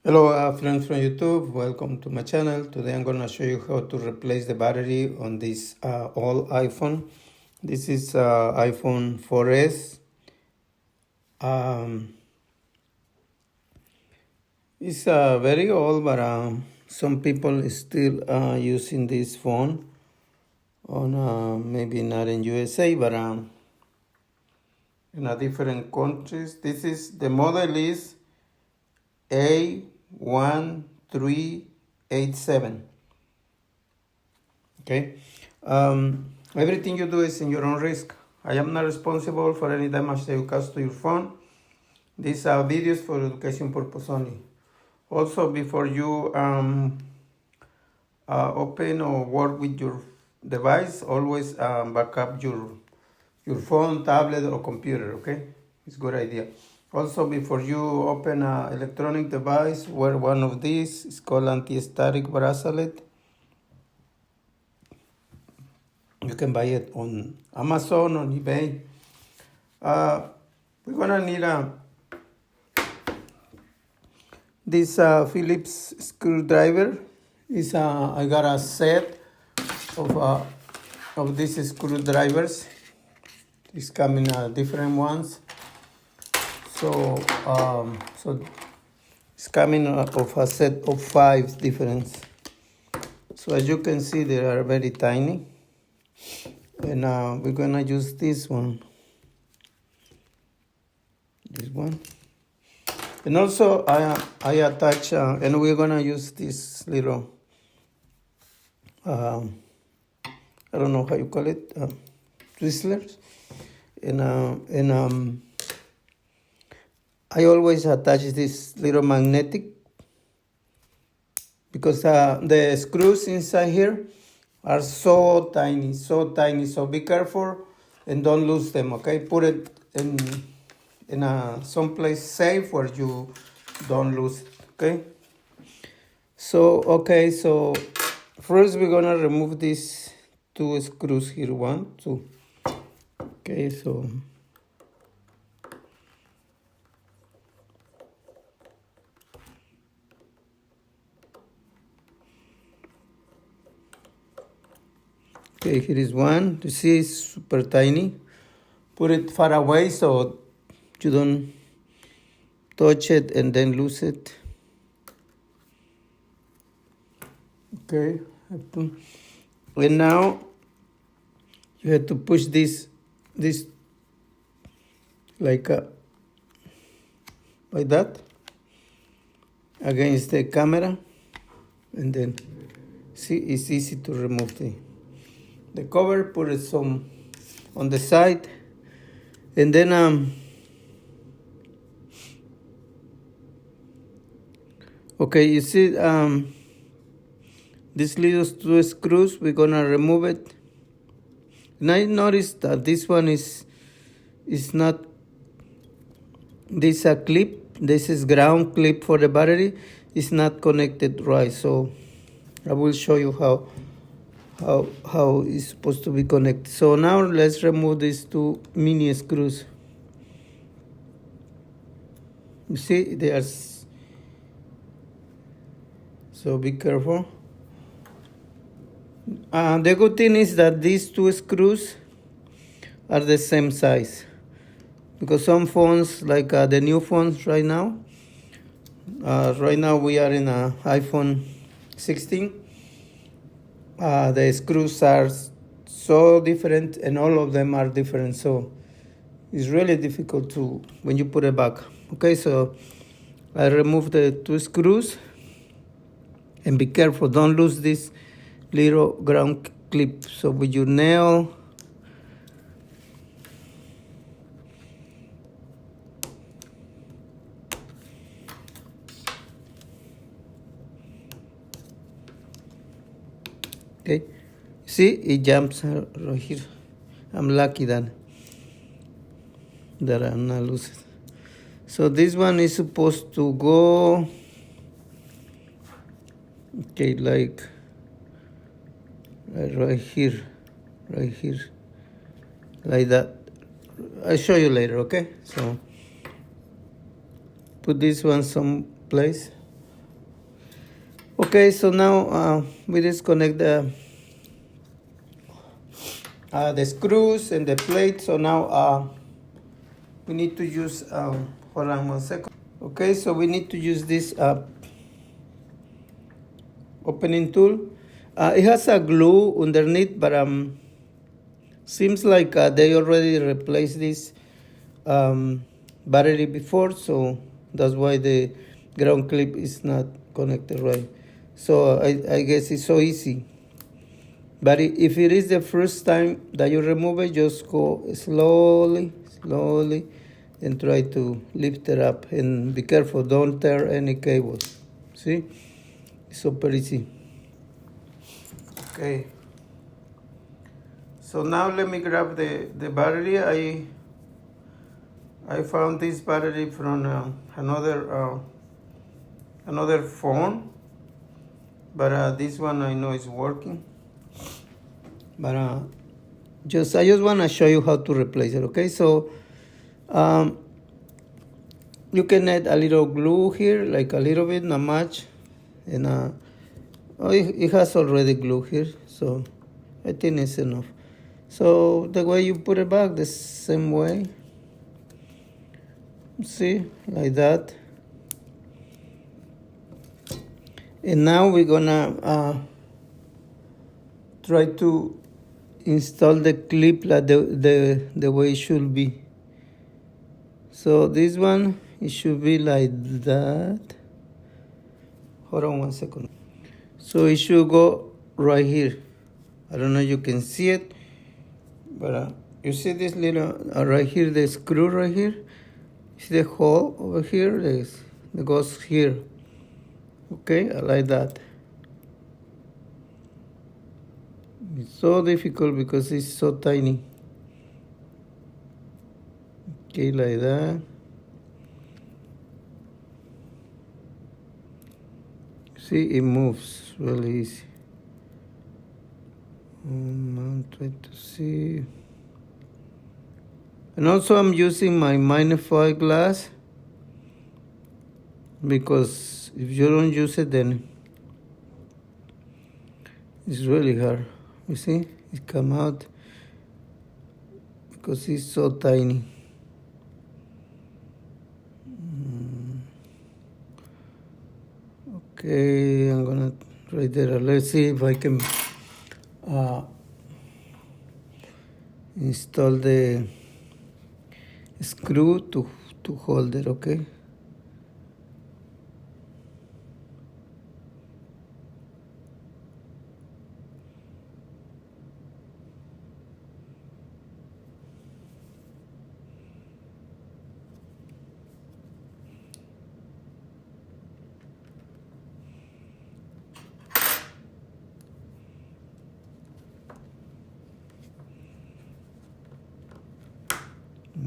Hello friends from YouTube, welcome to my channel. Today I'm going to show you how to replace the battery on this old iPhone. This is iPhone 4S. It's very old, but some people is still using this phone on maybe not in USA, but in different countries. The model is A1387. Okay. Everything you do is in your own risk. I am not responsible for any damage that you cause to your phone. These are videos for education purpose only. Also, before you open or work with your device, always back up your phone, tablet, or computer. Okay, it's a good idea. Also, before you open an electronic device, wear one of these. It's called anti-static bracelet. You can buy it on Amazon, on eBay. We're gonna need this Phillips screwdriver. I got a set of these screwdrivers. It's coming different ones. So it's coming of a set of 5 different. So as you can see, they are very tiny. And we're gonna use this one. And also I attach, and we're gonna use this little, I don't know how you call it, twizzlers. And I always attach this little magnetic because the screws inside here are so tiny. So be careful and don't lose them. Okay, put it in someplace safe where you don't lose it. Okay. So first we're gonna remove these 2 screws here. 1, 2. Okay, so okay, here is one. You see, it's super tiny. Put it far away so you don't touch it and then lose it. Okay. And now you have to push this like that against the camera, and then see, it's easy to remove the cover. Put it some on the side, and then okay, you see these little 2 screws, we're gonna remove it. And I noticed that this one is not this a clip. This is ground clip for the battery. It's not connected right, so I will show you how it's supposed to be connected. So now let's remove these 2 mini screws. You see, they are, so be careful. The good thing is that these 2 screws are the same size, because some phones, like the new phones right now we are in a iPhone 16. The screws are so different, and all of them are different, so it's really difficult to when you put it back. Okay, so I remove the 2 screws, and be careful, don't lose this little ground clip. So with your nail, okay, see, it jumps right here. I'm lucky that I'm not losing. So this one is supposed to go, okay, like right here, like that. I'll show you later. Okay, so put this one someplace. Okay, so now we disconnect the screws and the plate. So now we need to use, hold on 1 second. Okay, so we need to use this opening tool. It has a glue underneath, but seems like they already replaced this battery before, so that's why the ground clip is not connected right. So I guess it's so easy. But if it is the first time that you remove it, just go slowly, and try to lift it up. And be careful, don't tear any cables. See? It's super easy. Okay. So now let me grab the battery. I found this battery from another phone, but this one I know is working. But I just want to show you how to replace it. Okay, so you can add a little glue here, like a little bit, not much, and it has already glue here, so I think it's enough. So the way you put it back, the same way. See, like that. And now we're gonna try to install the clip like the way it should be. So this one, it should be like that. Hold on 1 second. So it should go right here. I don't know if you can see it, but you see this little right here, the screw right here. See the hole over here? It goes here. Okay, I like that. It's so difficult because it's so tiny. Okay, like that. See, it moves really easy. I'm trying to see. And also I'm using my magnifying glass, because if you don't use it, then it's really hard. You see, it come out because it's so tiny. Okay, I'm gonna try there. Let's see if I can install the screw to hold it. Okay.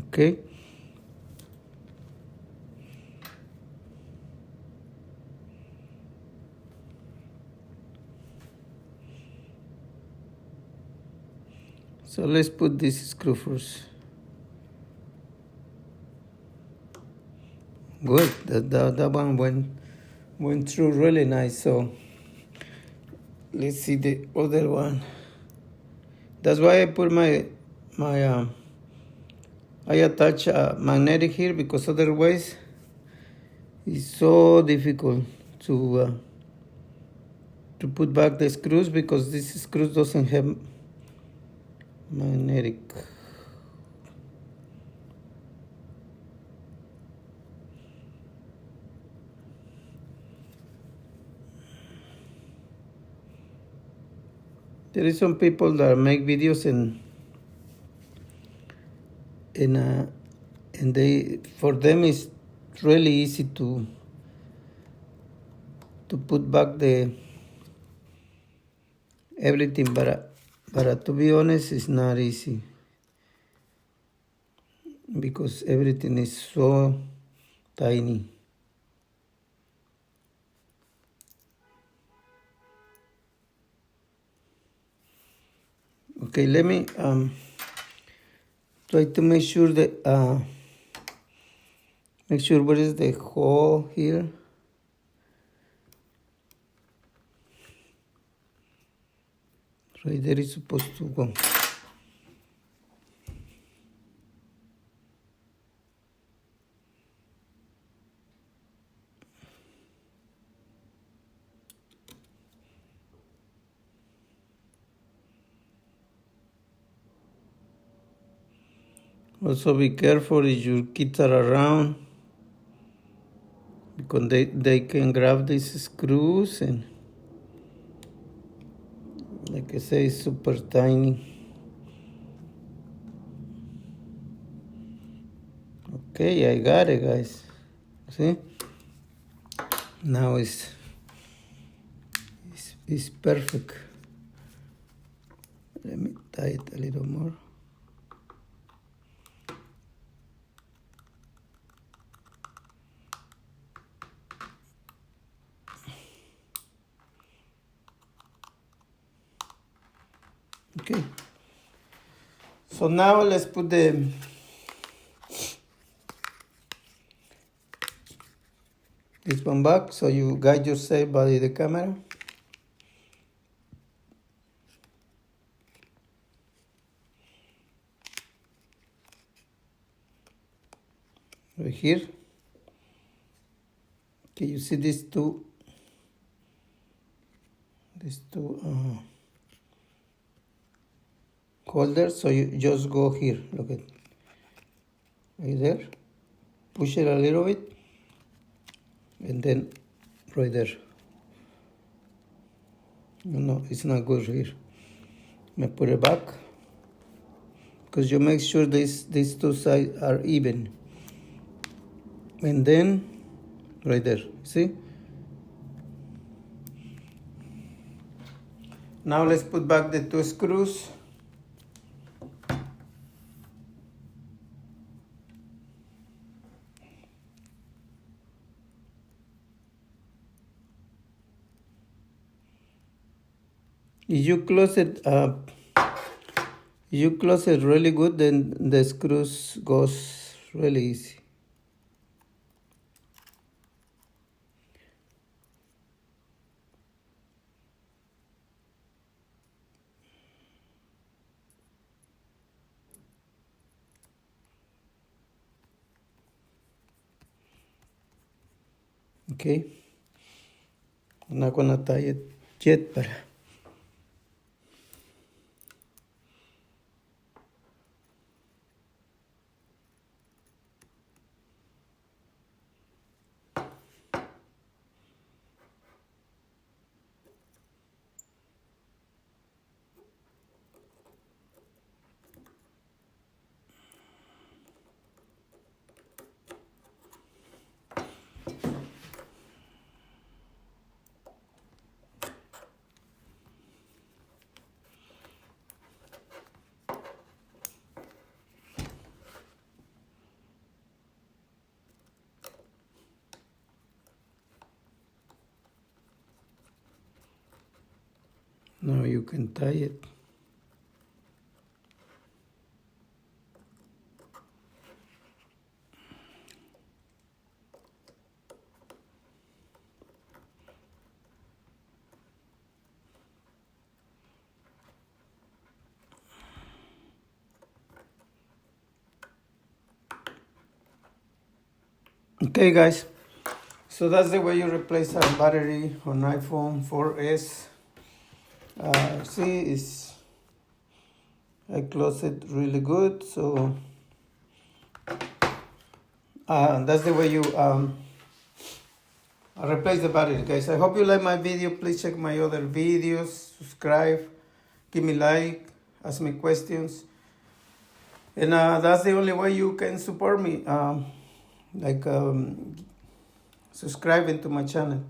Okay. So let's put this screw first. Good. That one went through really nice. So let's see the other one. That's why I put my I attach a magnetic here, because otherwise it's so difficult to put back the screws, because this screws doesn't have magnetic. There is some people that make videos and they, for them it's really easy to put back the everything, but to be honest, it's not easy, because everything is so tiny. Okay, let me try to make sure that make sure where is the hole here. Right there is supposed to go. Also be careful if your kids are around, because they can grab these screws, and like I say, it's super tiny. Okay, I got it, guys. See? Now it's perfect. Let me tie it a little more. Okay. So now let's put this one back so you guide yourself by the camera. Right here. Okay, you see these two holders, so you just go here, look at right there, push it a little bit, and then right there. No, it's not good here. I'm gonna put it back, because you make sure these two sides are even, and then right there, see? Now let's put back the two screws. If you close it really good, then the screws goes really easy. Okay, I'm not gonna tie it yet, but now you can tie it. Okay, guys, so that's the way you replace a battery on iPhone 4S. See, I close it really good, so that's the way you replace the battery, guys. I hope you like my video. Please check my other videos, subscribe, give me like, ask me questions, and that's the only way you can support me, subscribing to my channel.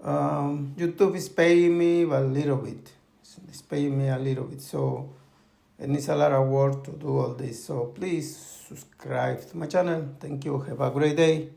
YouTube is paying me a little bit. It's paying me a little bit, so it needs a lot of work to do all this. So please subscribe to my channel. Thank you. Have a great day.